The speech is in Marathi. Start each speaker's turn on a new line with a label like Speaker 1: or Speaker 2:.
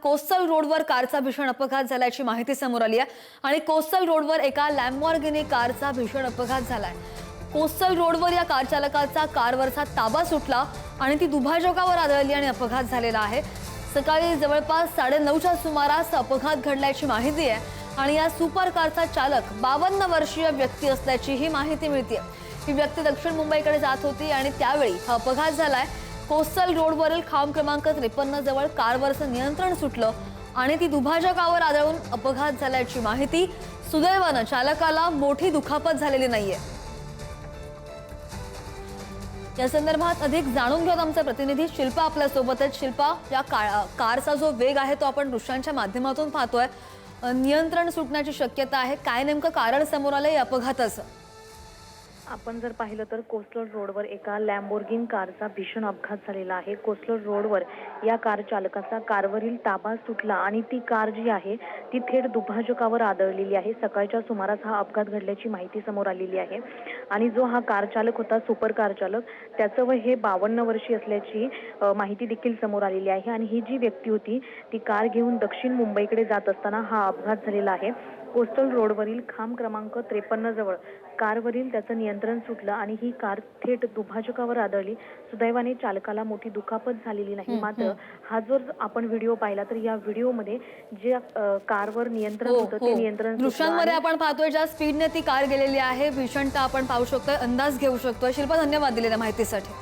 Speaker 1: कोस्टल रोडवर कारचा भीषण अपघात झाल्याची माहिती समोर आली आहे आणि कोस्टल रोडवर एका लॅम्बॉर्गिनी कारचा भीषण अपघात झालाय। कोस्टल रोडवर या कार चालकाचा कारवरचा ताबा सुटला आणि ती दुभाजकावर आदळली आणि अपघात झालेला आहे। सकाळी जवळपास 9:30च्या सुमारास अपघात घडल्याची माहिती आहे आणि या सुपर कारचा चालक 52 वर्षीय व्यक्ती असल्याची ही माहिती मिळते। ही व्यक्ती दक्षिण मुंबईकडे जात होती आणि त्यावेळी हा अपघात झालाय। कोस्टल रोडवरील खांब क्रमांक 53 जवळ कारवरचं नियंत्रण सुटलं आणि ती दुभाजकावर आदळून अपघात झाल्याची माहिती। सुदैवानं चालकाला मोठी दुखापत झालेली नाहीये। या संदर्भात अधिक जाणून घेऊन आमचे प्रतिनिधी शिल्पा आपल्या सोबत आहेत। शिल्पा, या कारचा जो वेग आहे तो आपण दृश्यांच्या माध्यमातून पाहतोय, नियंत्रण सुटण्याची शक्यता आहे। काय नेमकं कारण समोर आलंय या अपघाताचं?
Speaker 2: आपण जर पाहिलं तर कोस्टल रोडवर एका लॅम्बोर्गिनी कारचा भीषण अपघात झालेला आहे। कोस्टल रोडवर या कार चालकाचा कारवरील ताबा सुटला आणि ती कार जी आहे ती थेट दुभाजकावर आदळलेली आहे। सकाळच्या सुमारास हा अपघात घडल्याची माहिती समोर आलेली आहे आणि जो हा कार चालक होता, सुपर कार चालक, त्याचं वय हे 52 वर्षीय असल्याची माहिती देखील समोर आलेली आहे आणि ही जी व्यक्ती होती ती कार घेऊन दक्षिण मुंबईकडे जात असताना हा अपघात झालेला आहे। कोस्टल रोडवरील खांब क्रमांक 53 जवळ कारवरील त्याचं नियंत्रण सुटलं आणि ही कार थेट दुभाजकावर आदळली। सुदैवाने चालकाला मोठी दुखापत झालेली नाही। मात्र हा जर आपण व्हिडिओ पाहिला तर या व्हिडिओमध्ये जे कारवर नियंत्रण होतं ते नियंत्रण
Speaker 1: दृश्यांमध्ये आपण पाहतोय ज्या स्पीडने ती कार गेलेली आहे, भीषणता आपण पाहू शकतोय, अंदाज घेऊ शकतोय। शिल्पा, धन्यवाद दिलेल्या माहितीसाठी।